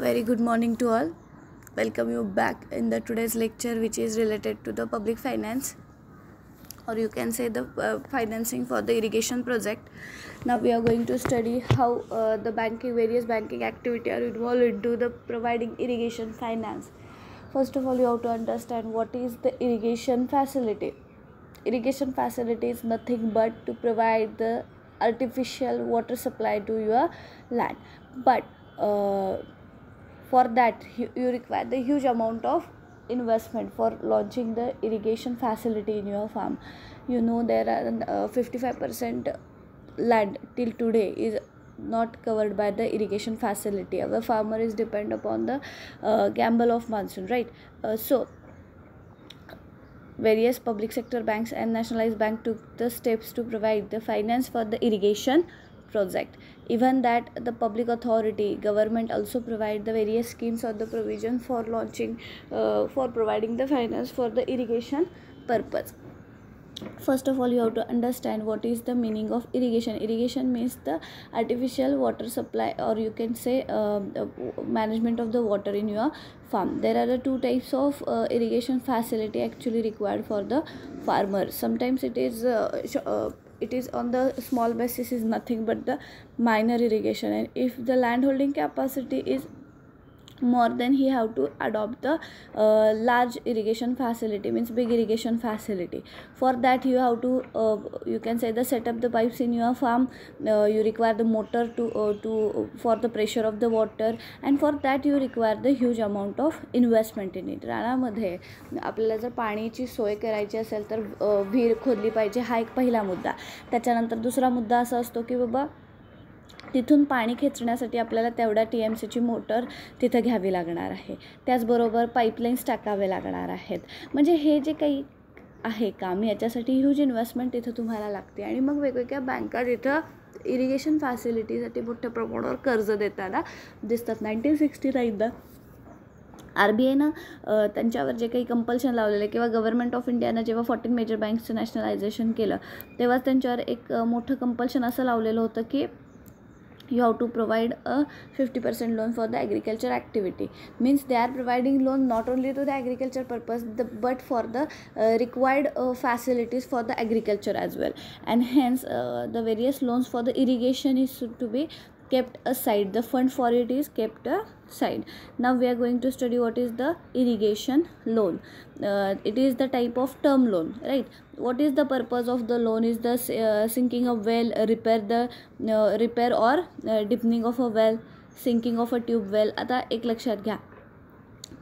Very good morning to all. Welcome you back in the today's lecture, which is related to the public finance, or you can say the financing for the irrigation project. Now we are going to study how the various banking activity are involved into the providing irrigation finance. First of all, you have to understand what is the irrigation facility. Irrigation facility is nothing but to provide the artificial water supply to your land, but for that you require the huge amount of investment for launching the irrigation facility in your farm. You know, there are 55% land till today is not covered by the irrigation facility. Our farmer is depend upon the gamble of monsoon, right? So various public sector banks and nationalized bank took the steps to provide the finance for the irrigation project. Even that the public authority government also provide the various schemes or the provision for launching for providing the finance for the irrigation purpose. First of all, you have to understand what is the meaning of irrigation. Irrigation means the artificial water supply, or you can say management of the water in your farm. There are the two types of irrigation facility actually required for the farmer. Sometimes it is on the small basis, is nothing but the minor irrigation, and if the land holding capacity is more, then he have to adopt the large irrigation facility, means big irrigation facility. For that you have to you can say the set up the pipes in your farm. You require the motor to for the pressure of the water, and for that you require the huge amount of investment in it. रानामध्ये आपल्याला जर पाण्याची सोय करायची असेल तर विहीर खोदली पाहिजे, हा एक पहिला मुद्दा. त्याच्यानंतर दुसरा मुद्दा असा असतो की बाबा तिथून पाणी खेचण्यासाठी आपल्याला तेवढ्या TMCची मोटर तिथं घ्यावी लागणार आहे. त्याचबरोबर पाईपलाईन्स टाकावे लागणार आहेत. म्हणजे हे जे काही आहे काम, याच्यासाठी ह्यूज इन्व्हेस्टमेंट तिथं तुम्हाला लागते. आणि मग वेगवेगळ्या बँका तिथं इरिगेशन फॅसिलिटीसाठी मोठ्या प्रमाणावर कर्ज देताना दिसतात. 1969 RBIनं त्यांच्यावर जे काही कंपल्शन लावलेलं किंवा गव्हर्नमेंट ऑफ इंडियानं जेव्हा 14 मेजर बँक्सचं नॅशनलायझेशन केलं, तेव्हा त्यांच्यावर एक मोठं कंपल्शन असं लावलेलं होतं की you have to provide a 50% loan for the agriculture activity. Means they are providing loan not only to the agriculture purpose but for the required facilities for the agriculture as well, and hence the various loans for the irrigation is to be kept aside. The fund for it is kept aside. Now we are going to study what is the irrigation loan. It is the type of term loan, right? What is the purpose of the loan? Is the sinking of well, repair or deepening of a well, sinking of a tube well. आता एक लक्षात घ्या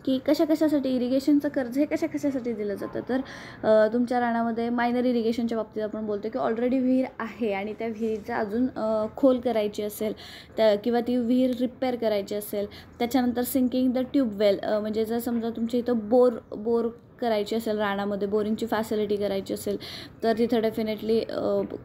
की कशासाठी इरिगेशनचं कर्ज हे कशासाठी दिलं जातं. तर तुमच्या रानामध्ये मायनर इरिगेशनच्या बाबतीत आपण बोलतो की ऑलरेडी विहीर आहे आणि त्या विहिरीचं अजून खोल करायची असेल किंवा ती विहीर रिपेअर करायची असेल. त्याच्यानंतर सिंकिंग द ट्यूब वेल, म्हणजे जर समजा तुमच्या इथं बोर करायची असेल, रानामध्ये बोरिंगची फॅसिलिटी करायची असेल, तर तिथं डेफिनेटली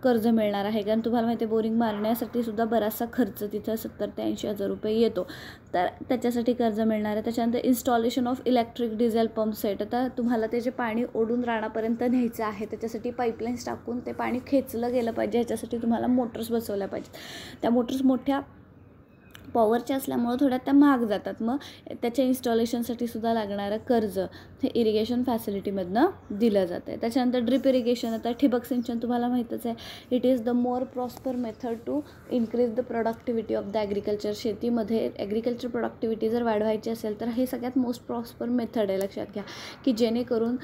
कर्ज मिळणार आहे. कारण तुम्हाला माहिती आहे बोरिंग मारण्यासाठी सुद्धा बराचसा खर्च तिथं 70,000 ते 80,000 रुपये येतो, तर त्याच्यासाठी कर्ज मिळणार आहे. त्याच्यानंतर installation of electric diesel pump set. आता तुम्हाला ते जे पाणी ओढून रानापर्यंत न्यायचं आहे, त्याच्यासाठी पाईपलाईन्स टाकून ते पाणी खेचलं गेलं पाहिजे, ह्याच्यासाठी तुम्हाला मोटर्स बसवल्या पाहिजेत. त्या मोटर्स मोठ्या पॉवरच्या असल्यामुळं थोड्या त्या महाग जातात. मग त्याच्या इन्स्टॉलेशनसाठी सुद्धा लागणारं कर्ज हे इरिगेशन फॅसिलिटीमधनं दिलं जातं आहे. त्याच्यानंतर ड्रिप इरिगेशन. आता ठिबक सिंचन तुम्हाला माहीतच आहे. It is the more prosper method to increase the productivity of the agriculture. शेतीमध्ये ॲग्रिकल्चर प्रोडक्टिव्हिटी जर वाढवायची असेल तर हे सगळ्यात मोस्ट प्रॉस्पर मेथड आहे. लक्षात घ्या की जेणेकरून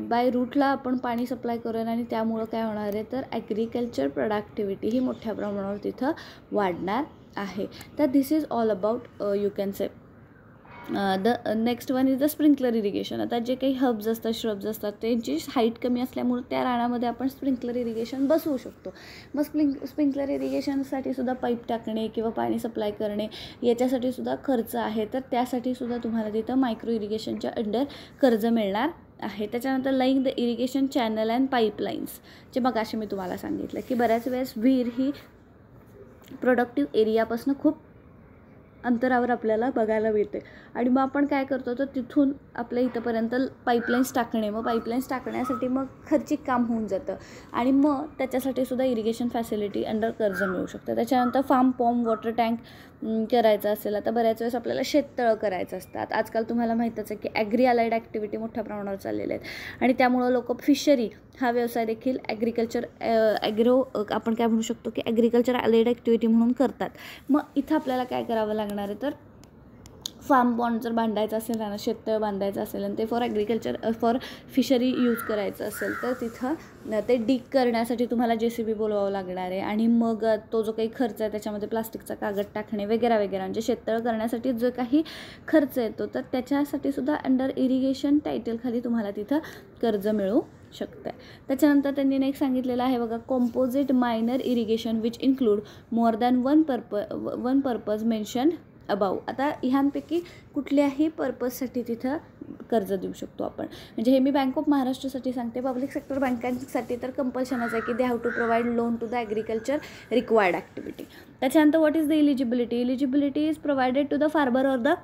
बाय रूटला आपण पाणी सप्लाय करूया आणि त्यामुळं काय होणार आहे, तर ॲग्रिकल्चर प्रोडक्टिव्हिटी ही मोठ्या प्रमाणावर तिथं वाढणार आहे. तर this is all about you can say the next one is the sprinkler irrigation. आता जे काही हब्स असतात, श्रब्स असतात, त्यांची हाईट कमी असल्यामुळे त्या रानामध्ये आपण स्प्रिंकलर इरिगेशन बसवू शकतो. मग स्प्रिंकलर इरिगेशनसाठी सुद्धा पाईप टाकणे किंवा पाणी सप्लाय करणे याच्यासाठी सुद्धा खर्च आहे. तर त्यासाठी सुद्धा तुम्हाला तिथं मायक्रो इरिगेशनच्या अंडर कर्ज मिळणार आहे. त्याच्यानंतर like the irrigation channel and pipelines, जे मग असे मी तुम्हाला सांगितलं की बऱ्याच वेळेस विहीर ही प्रोडक्टिव्ह एरियापासून खूप अंतरावर आपल्याला बघायला मिळते. आणि मग आपण काय करतो तर तिथून आपल्या इथंपर्यंत पाईपलाईन्स टाकणे, मग पाईपलाईन्स टाकण्यासाठी मग खर्चिक काम होऊन जातं आणि मग त्याच्यासाठी सुद्धा इरिगेशन फॅसिलिटी अंडर कर्ज मिळू शकतं. त्याच्यानंतर फार्म पॉम्प, वॉटर टँक करायचं असेल, आता बऱ्याच वेळेस आपल्याला शेततळं करायचं असतात. आजकाल तुम्हाला माहीतच आहे की ॲग्री अलाइड ॲक्टिव्हिटी मोठ्या प्रमाणावर चाललेल्या आहेत आणि त्यामुळं लोक फिशरी हा व्यवसाय देखील ॲग्रिकल्चर आपण काय म्हणू शकतो की ॲग्रिकल्चर अलाइड ॲक्टिव्हिटी म्हणून करतात. मग इथं आपल्याला काय करावं लागणार आहे तर फार्म पॉन्ड जर बांधायचं असेल, त्यांना शेततळं बांधायचं असेल आणि ते फॉर फिशरी यूज करायचं असेल तर तिथं ते डिग करण्यासाठी तुम्हाला JCB बोलवावं लागणार आहे आणि मग तो जो काही खर्च आहे त्याच्यामध्ये प्लास्टिकचा कागद टाकणे वगैरे वगैरे, म्हणजे शेततळं करण्यासाठी जो काही खर्च येतो तर त्याच्यासाठी सुद्धा अंडर इरिगेशन टायटलखाली तुम्हाला तिथं कर्ज मिळू शकतं. त्याच्यानंतर त्यांनी नेक्स्ट सांगितलेलं आहे बघा, composite minor irrigation which include more than one purpose mention above. आता ह्यांपैकी कुठल्याही पर्पजसाठी तिथं कर्ज देऊ शकतो आपण. म्हणजे हे मी बँक ऑफ महाराष्ट्रासाठी सांगते. पब्लिक सेक्टर बँकांसाठी तर कंपल्शनच आहे की they have to provide loan to the agriculture required activity. त्याच्यानंतर what is the eligibility. Eligibility is provided to the farmer or the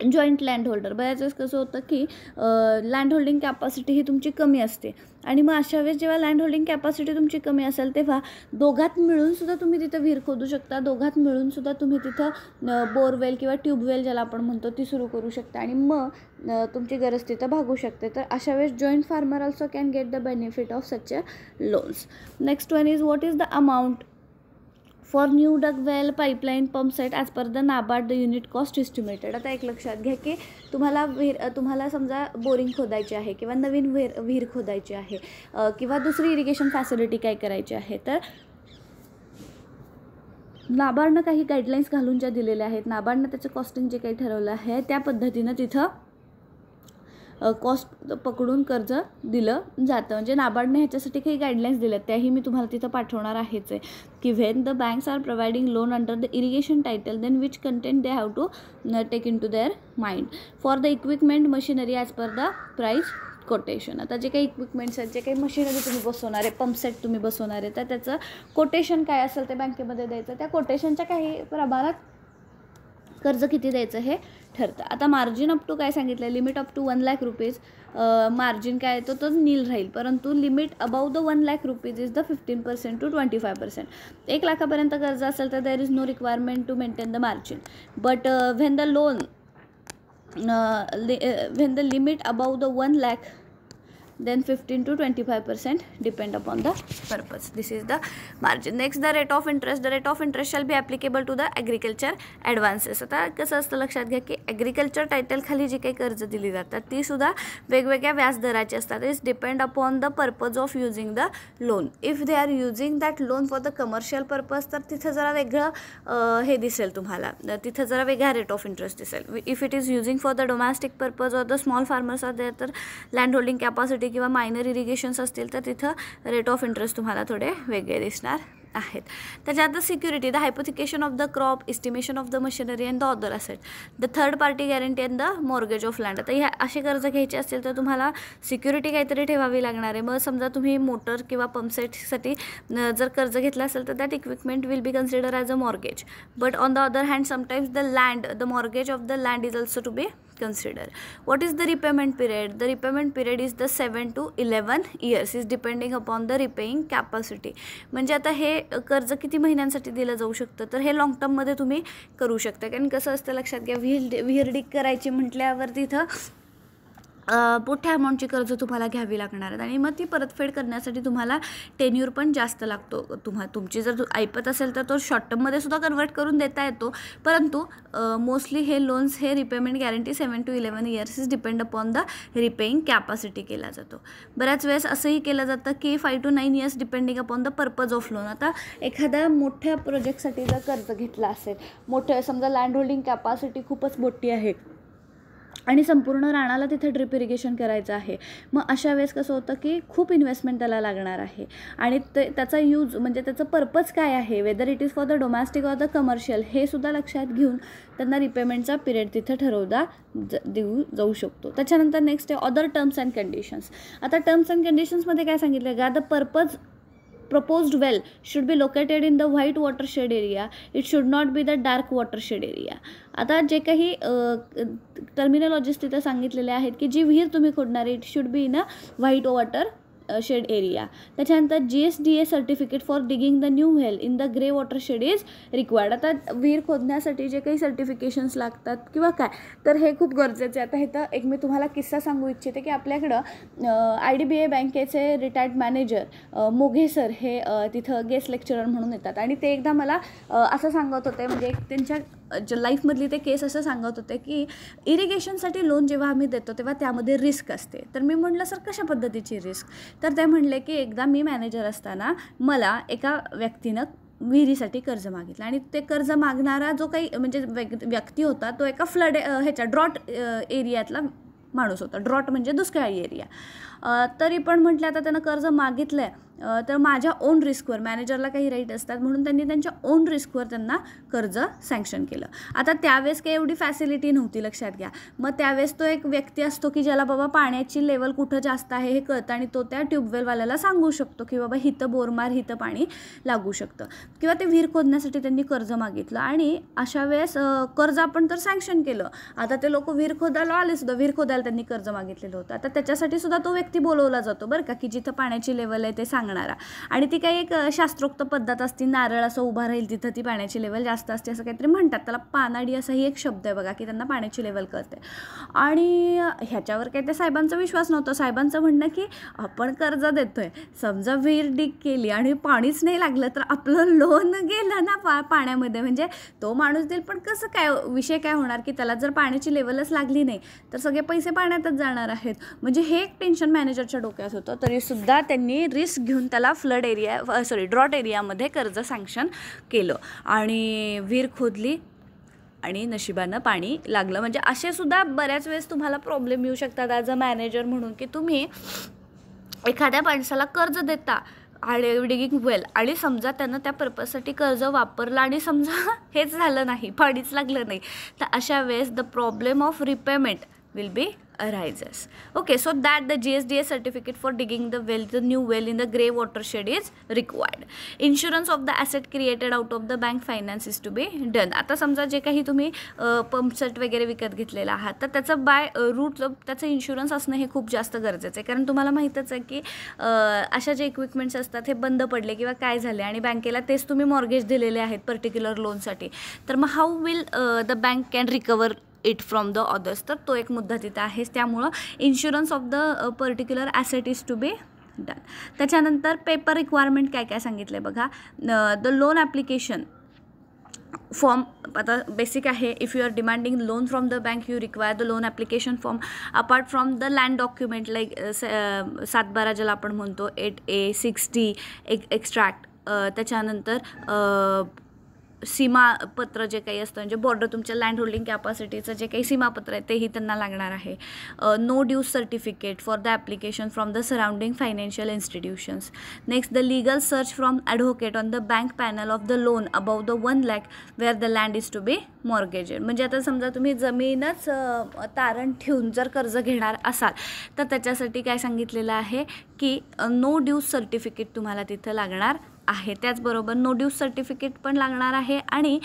joint land holder. बऱ्याच वेळेस कसं होतं की लँड होल्डिंग कॅपॅसिटी ही तुमची कमी असते आणि मग अशा वेळेस जेव्हा लँड होल्डिंग कॅपॅसिटी तुमची कमी असेल तेव्हा दोघात मिळूनसुद्धा तुम्ही तिथं विहीर खोदू शकता, दोघात मिळूनसुद्धा तुम्ही तिथं बोरवेल किंवा ट्यूबवेल ज्याला आपण म्हणतो ती सुरू करू शकता आणि मग तुमची गरज तिथं भागू शकते. तर अशा वेळेस joint farmer also can get the benefit of such a loans. Next one is what is the amount for new dug well pipeline pump set as per the NABARD the unit cost estimated. आता एक लक्षात घ्या की तुम्हाला समजा boring खोदायची आहे किंवा नवीन विहीर खोदायची आहे किंवा दुसरी इरिगेशन फॅसिलिटी काय करायची आहे, तर नाबार्डनं काही गाईडलाईन्स घालून ज्या दिलेल्या आहेत, नाबार्डनं त्याचं कॉस्टिंग जे काही ठरवलं आहे त्या पद्धतीनं तिथं कॉस्ट पकडून कर्ज दिलं जातं. म्हणजे नाबार्डने ह्याच्यासाठी काही गाईडलाईन्स दिल्यात, त्याही मी तुम्हाला तिथं पाठवणार आहेच आहे की when the banks are providing loan under the irrigation title then which content they have to take into their mind for the equipment machinery as per the price quotation. आता जे काही इक्विपमेंट्स आहेत, जे काही machinery तुम्ही बसवणार आहे, pump set तुम्ही बसवणार आहे, तर त्याचं कोटेशन काय असेल ते बँकेमध्ये द्यायचं. त्या कोटेशनच्या काही प्रमाणात कर्ज किती द्यायचं हे ठरतं. आता मार्जिन अप टू काय सांगितलं आहे, limit up to 1 lakh rupees. Margin काय येतो तो नील राहील, परंतु limit above the 1 lakh rupees is the 15% to 25%. 1 लाखापर्यंत कर्ज असेल तर there is no requirement to maintain the margin. But when the limit above the 1 lakh then 15 to 25% depend upon the purpose. This is the margin. Next, the rate of interest. The rate of interest shall be applicable to the agriculture advances. आता कसं असतं लक्षात घ्या की agriculture title खाली जी काही कर्ज दिली जातात ती सुद्धा वेगवेगळ्या व्याजदराची असतात. It's depend upon the purpose of using the loan. If they are using that loan for the commercial purpose तर तिथं जरा वेगळं हे दिसेल तुम्हाला, तिथं जरा वेगळा रेट ऑफ इंटरेस्ट दिसेल. If it is using for the domestic purpose or the small farmers are there तर लँड होल्डिंग कॅपॅसिटी किंवा मायनर इरिगेशन्स असतील तर तिथं रेट ऑफ इंटरेस्ट तुम्हाला थोडे वेगळे दिसणार आहेत. त्याच्यात security, the hypothecation of the crop, estimation of the machinery and the other asset, the third party guarantee and the mortgage of land. आता ह्या असे कर्ज घ्यायचे असतील तर तुम्हाला सिक्युरिटी काहीतरी ठेवावी लागणार आहे. मग समजा तुम्ही मोटर किंवा पंपसेटसाठी जर कर्ज घेतलं असेल तर that equipment will be consider as a mortgage. But on the other hand sometimes the mortgage of the land is also to be consider. What is the repayment period? The repayment period is the 7 to 11 years is depending upon the repaying capacity. म्हणजे आता हे कर्ज किती महिन्यांसाठी दिलं जाऊ शकतं तर हे लॉंग टर्ममध्ये तुम्ही करू शकता. कारण कसं असतं लक्षात घ्या, विहीर डिग करायची म्हटल्यावर तिथं मोठ्या अमाऊंटची कर्ज तुम्हाला घ्यावी लागणार आहेत आणि मग ती परतफेड करण्यासाठी तुम्हाला टेन्यूर पण जास्त लागतो. तुमची जर ऐपत असेल तर तो शॉर्ट टर्ममध्ये सुद्धा कन्वर्ट करून देता येतो, परंतु मोस्टली हे लोन्स हे repayment guarantee 7 to 11 years is depend upon the repaying capacity केला जातो. बऱ्याच वेळेस असंही केलं जातं की 5 to 9 years depending upon the purpose of loan. आता एखाद्या मोठ्या प्रोजेक्टसाठी जर कर्ज घेतला असेल, मोठ्या समजा लँड होल्डिंग कॅपॅसिटी खूपच मोठी आहे आणि संपूर्ण राणाला तिथे ड्रिप इरिगेशन करायचं आहे, मग अशा वेळेस कसं होतं की खूप इन्व्हेस्टमेंट त्याला लागणार आहे आणि त्याचा यूज म्हणजे त्याचं पर्पज काय आहे, whether it is for the domestic or the commercial, हे सुद्धा लक्षात घेऊन त्यांना रिपेमेंटचा पिरियड तिथं देऊ जाऊ शकतो. त्याच्यानंतर नेक्स्ट आहे अदर टर्म्स अँड कंडिशन्स. आता टर्म्स अँड कंडिशन्समध्ये काय सांगितलं का, the purpose proposed well should be located in the white watershed area. It should not be the dark watershed area. आता जे काही टर्मिनॉलॉजीज तिथे सांगितलेले आहेत की जी विहीर तुम्ही खोदणार आहे, it should be in a white watershed area. त्याच्यानंतर GSDA certificate for digging the new well in the grey watershed is required. आता विहीर खोदण्यासाठी जे काही सर्टिफिकेशन्स लागतात किंवा काय, तर हे खूप गरजेचे आहे. आता इथं एक मी तुम्हाला किस्सा सांगू इच्छिते की आपल्याकडं IDBI बँकेचे रिटायर्ड मॅनेजर मोघे सर हे तिथं गेस्ट लेक्चरर म्हणून येतात आणि ते एकदा मला असं सांगत होते, म्हणजे त्यांच्या लाईफमधली ते केस असं सांगत होते की इरिगेशनसाठी लोन जेव्हा आम्ही देतो तेव्हा त्यामध्ये रिस्क असते. तर मी म्हटलं सर कशा पद्धतीची रिस्क? तर ते म्हणले की एकदा मी मॅनेजर असताना मला एका व्यक्तीनं विहिरीसाठी कर्ज मागितलं आणि ते कर्ज मागणारा जो काही म्हणजे व्यक्ती होता तो एका फ्लड ड्रॉट एरियातला माणूस होता. ड्रॉट म्हणजे दुष्काळी एरिया. तरी पण म्हटलं आता त्यानं कर्ज मागितलं आहे तर माझ्या ओन रिस्कवर, मॅनेजरला काही राईट असतात म्हणून त्यांनी त्यांच्या ओन रिस्कवर त्यांना कर्ज सँक्शन केलं. आता त्यावेळेस काही एवढी फॅसिलिटी नव्हती, लक्षात घ्या. मग त्यावेळेस तो एक व्यक्ती असतो की ज्याला बाबा पाण्याची लेवल कुठं जास्त आहे हे कळतं आणि तो त्या ट्यूबवेलवाल्याला सांगू शकतो की बाबा हिथं बोरमार, हिथं पाणी लागू शकतं. किंवा ते विहीर खोदण्यासाठी त्यांनी कर्ज मागितलं आणि अशा वेळेस कर्ज आपण तर सँक्शन केलं. आता ते लोक विहीर खोदायला आले सुद्धा, विहीर खोदायला त्यांनी कर्ज मागितलेलं होतं. आता त्याच्यासाठी सुद्धा तो व्यक्ती बोलवला जातो बरं का, की जिथं पाण्याची लेवल आहे ते सांगणारा. आणि ती काही एक शास्त्रोक्त पद्धत असते, नारळ असं उभा राहील तिथं ती पाण्याची लेवल जास्त असते असं काहीतरी म्हणतात. त्याला पानाडी असाही एक शब्द आहे बघा, की त्यांना पाण्याची लेवल कळते. आणि ह्याच्यावर काही त्या साहेबांचा विश्वास नव्हता. साहेबांचं म्हणणं की आपण कर्ज देतोय, समजा विहीर डिग केली आणि पाणीच नाही लागलं तर आपलं लोन गेलं ना पाण्यामध्ये. म्हणजे तो माणूस देईल पण कसं काय, विषय काय होणार की त्याला जर पाण्याची लेवलच लागली नाही तर सगळे पैसे पाण्यातच जाणार आहेत. म्हणजे हे एक टेन्शन मॅनेजरच्या डोक्यात होतं. तरीसुद्धा त्यांनी रिस्क घेऊन त्याला फ्लड एरिया ड्रॉट एरियामध्ये कर्ज सँक्शन केलं आणि विहीर खोदली आणि नशिबानं पाणी लागलं. म्हणजे असे सुद्धा बऱ्याच वेळेस तुम्हाला प्रॉब्लेम येऊ शकतात ॲज अ मॅनेजर म्हणून, की तुम्ही एखाद्या माणसाला कर्ज देता डिगिंग वेल आणि समजा त्यानं त्या पर्पजसाठी कर्ज वापरलं आणि समजा हेच झालं नाही, पाणीच लागलं नाही, तर अशा वेळेस the problem of repayment will be arises. Okay, so that the GSDA certificate for digging the well, the new well in the grey watershed is required. Insurance of the asset created out of the bank finance is to be done. आता समजा जे काही तुम्ही pump set वगैरे विकत घेतलेला आहात तर त्याचं बाय रूट त्याचं इन्शुरन्स असणं हे खूप जास्त गरजेचं आहे. कारण तुम्हाला माहीतच आहे की अशा जे इक्विपमेंट्स असतात हे बंद पडले किंवा काय झाले आणि बँकेला तेच तुम्ही मॉर्गेज दिलेले आहेत पर्टिक्युलर लोनसाठी, तर मग how will the bank can recover it from the others. तर तो एक मुद्दा तिथं आहेच. त्यामुळं insurance of the particular asset is to be done. त्याच्यानंतर पेपर रिक्वायरमेंट काय काय सांगितलं आहे बघा. द लोन ॲप्लिकेशन फॉर्म आता बेसिक आहे. If you are demanding loan from the bank you require the loan application form apart from the land document like 7/12 ज्याला आपण म्हणतो 8A 60 एक्स्ट्रॅक्ट. त्याच्यानंतर सीमापत्र जे काही असतं म्हणजे बॉर्डर तुमच्या लँड होल्डिंग कॅपॅसिटीचं जे काही सीमापत्र आहे तेही त्यांना लागणार आहे. No dues certificate for the application from the surrounding financial institutions. Next the legal search from advocate on the bank panel of the loan above the 1 lakh where the land is to be mortgaged. म्हणजे आता समजा तुम्ही जमीनच तारण ठेवून जर कर्ज घेणार असाल तर त्याच्यासाठी काय सांगितलेलं आहे की नो ड्यूज सर्टिफिकेट तुम्हाला तिथं लागणार आहे. त्याचबरोबर नो ड्यूज सर्टिफिकेट पण लागणार आहे आणि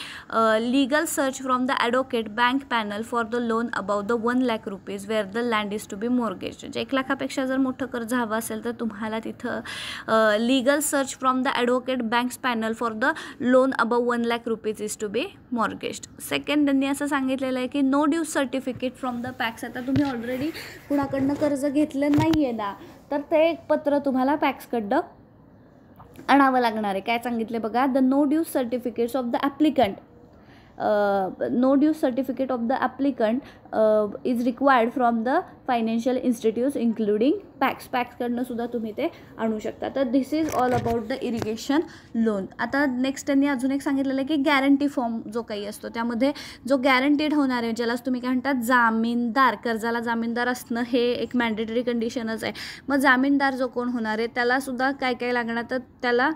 legal search from the advocate bank panel for the loan above the 1 lakh rupees where the land is to be mortgage. म्हणजे 1 लाखापेक्षा जर मोठं कर्ज हवं असेल तर तुम्हाला तिथं legal search from the advocate banks panel for the loan above 1 lakh rupees is to be mortgaged. Second त्यांनी असं सांगितलेलं आहे की no dues certificate from the PACS. आता तुम्ही ऑलरेडी कुणाकडनं कर्ज घेतलं नाही आहे ना तर ते एक पत्र तुम्हाला पॅक्सकडं आणावं लागणार आहे. काय सांगितले बघा. The no dues certificates of the applicant no dues certificate of the applicant is required from the financial institutes including PACS. पॅक्सकडनं सुद्धा तुम्ही ते आणू शकता. तर this is all about the irrigation loan. आता नेक्स्ट त्यांनी अजून एक सांगितलेलं आहे की गॅरंटी फॉर्म जो काही असतो त्यामध्ये जो गॅरंटीड होणार आहे ज्यालाच तुम्ही काय म्हणतात जामीनदार, कर्जाला जामीनदार असणं हे एक मॅन्डेटरी कंडिशनच आहे. मग जामीनदार जो कोण होणार आहे त्यालासुद्धा काय काय लागणार तर त्याला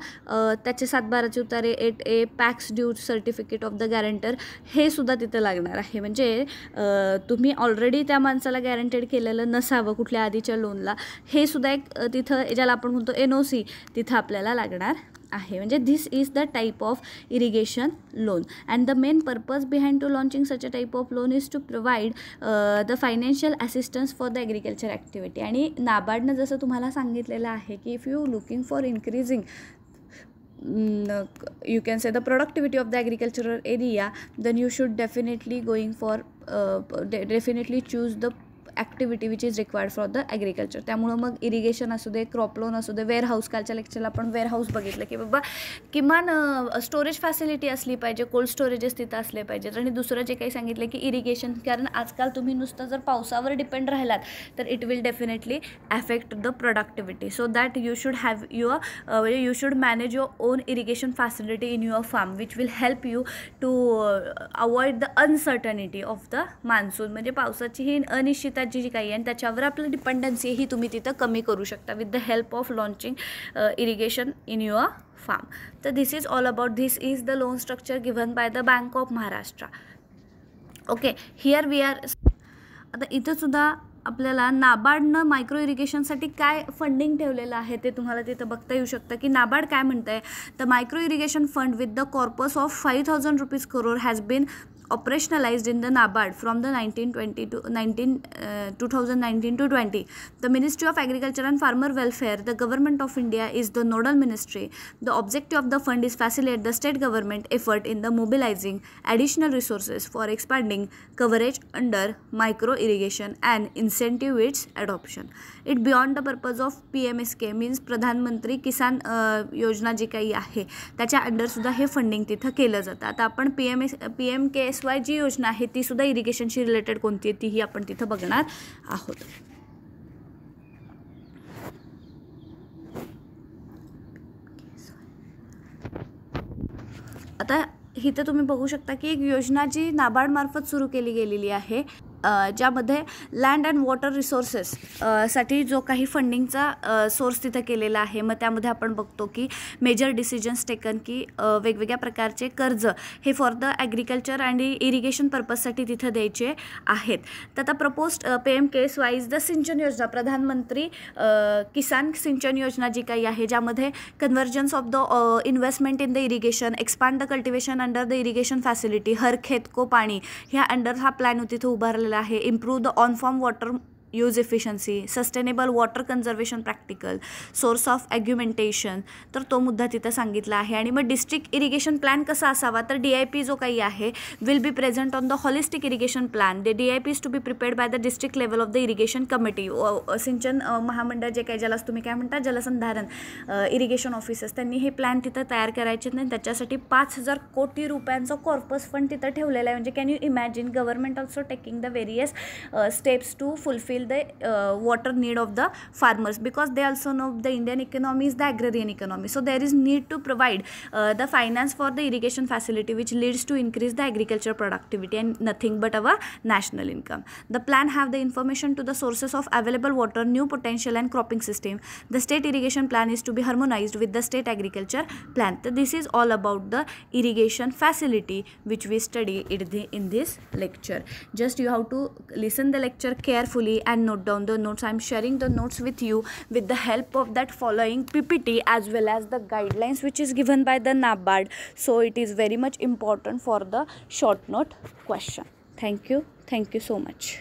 त्याचे 7/12 उतारे 8A PACS dues certificate of the guarantor agriculture हे सुद्धा तिथं लागणार आहे. म्हणजे तुम्ही ऑलरेडी त्या माणसाला गॅरंटेड केलेलं नसावं कुठल्या आधीच्या लोनला, हे सुद्धा एक तिथं ज्याला आपण म्हणतो NOC तिथं आपल्याला लागणार आहे. म्हणजे this is the type of irrigation loan and the main purpose behind to launching such a type of loan is to provide the financial assistance for the agriculture activity. आणि नाबार्डनं जसं तुम्हाला सांगितलेलं आहे की if you looking for increasing you can say the productivity of the agricultural area, then you should definitely definitely choose the activity which is required for the agriculture. त्यामुळं मग irrigation असू दे, क्रॉप लोन असू दे, warehouse, कालच्या लेक्चरला आपण warehouse बघितलं की बाबा किमान स्टोरेज फॅसिलिटी असली पाहिजे, कोल्ड स्टोरेजेस तिथं असले पाहिजेत. आणि दुसरं जे काही सांगितलं की इरिगेशन, कारण आजकाल तुम्ही नुसतं जर पावसावर डिपेंड राहिलात तर it will definitely affect the productivity. So that you should have you should manage your own irrigation facility in your farm which will help you to avoid the uncertainty of the monsoon. म्हणजे पावसाची ही अनिश्चितता जी काही आहे त्याच्यावर आपलं dependency ही तुम्ही तिथं कमी करू शकता with the help of launching irrigation in your farm. तर this is all about, this is the loan structure given by the bank of Maharashtra. Okay, here we are. आता इथं सुद्धा आपल्याला नाबार्डनं मायक्रो इरिगेशनसाठी काय फंडिंग ठेवलेलं आहे ते तुम्हाला तिथं बघता येऊ शकतं की नाबार्ड काय म्हणतं आहे. The micro irrigation fund with the corpus of 5,000 rupees crore has been operationalized in the NABARD from the 2019 to 20. The Ministry of Agriculture and Farmer Welfare, the Government of India, is the nodal ministry. The objective of the fund is facilitate the state government effort in the mobilizing additional resources for expanding coverage under micro irrigation and incentive its adoption. It beyond the purpose of PMSK means प्रधानमंत्री किसान योजना जी काही आहे त्याच्या under सुद्धा हे funding तिथं केलं जातं. आता आपण PMKSY जी योजना आहे ती सुद्धा इरिगेशनशी रिलेटेड कोणती आहे तीही आपण तिथं बघणार आहोत. आता इथं तुम्ही बघू शकता की एक योजना जी नाबार्ड मार्फत सुरू केली गेलेली आहे ज्यामध्ये लँड अँड वॉटर रिसोर्सेस साठी जो काही फंडिंगचा सोर्स तिथं केलेला आहे. मग त्यामध्ये आपण बघतो की मेजर डिसिजन्स टेकन की वेगवेगळ्या प्रकारचे कर्ज हे for the agriculture and irrigation पर्पजसाठी तिथं द्यायचे आहेत. तर आता प्रपोज्ड PMKSY इज द सिंचन योजना, प्रधानमंत्री किसान सिंचन योजना जी काही आहे ज्यामध्ये convergence of the investment in the irrigation, expand the cultivation under the irrigation facility, हर खेत को पाणी, ह्या अंडर हा प्लॅन तिथं उभारलेला आहे. Improve the on form water use efficiency, sustainable water conservation practical, source of augmentation, तर तो मुद्दा तिथं सांगितला आहे. आणि मग डिस्ट्रिक्ट इरिगेशन प्लॅन कसा असावा तर DIP जो काही आहे will be present on the holistic irrigation plan. The DIP is to be prepared by the district level of the irrigation committee. सिंचन महामंडळ जे काही, ज्याला तुम्ही काय म्हणता जलसंधारण इरिगेशन ऑफिसर्स, त्यांनी हे प्लॅन तिथं तयार करायचे नाही. त्याच्यासाठी 5,000 कोटी रुपयांचा कॉर्पस फंड तिथं ठेवलेला आहे. म्हणजे can you imagine government also taking the various steps to fulfil the water need of the farmers, because they also know the Indian economy is the agrarian economy. So there is need to provide the finance for the irrigation facility which leads to increase the agriculture productivity and nothing but our national income. The plan have the information to the sources of available water, new potential and cropping system. The state irrigation plan is to be harmonized with the state agriculture plan. So this is all about the irrigation facility which we study in this lecture. Just you have to listen the lecture carefully and note down the notes. I am sharing the notes with you with the help of that following PPT as well as the guidelines which is given by the NABARD. So it is very much important for the short note question. Thank you so much.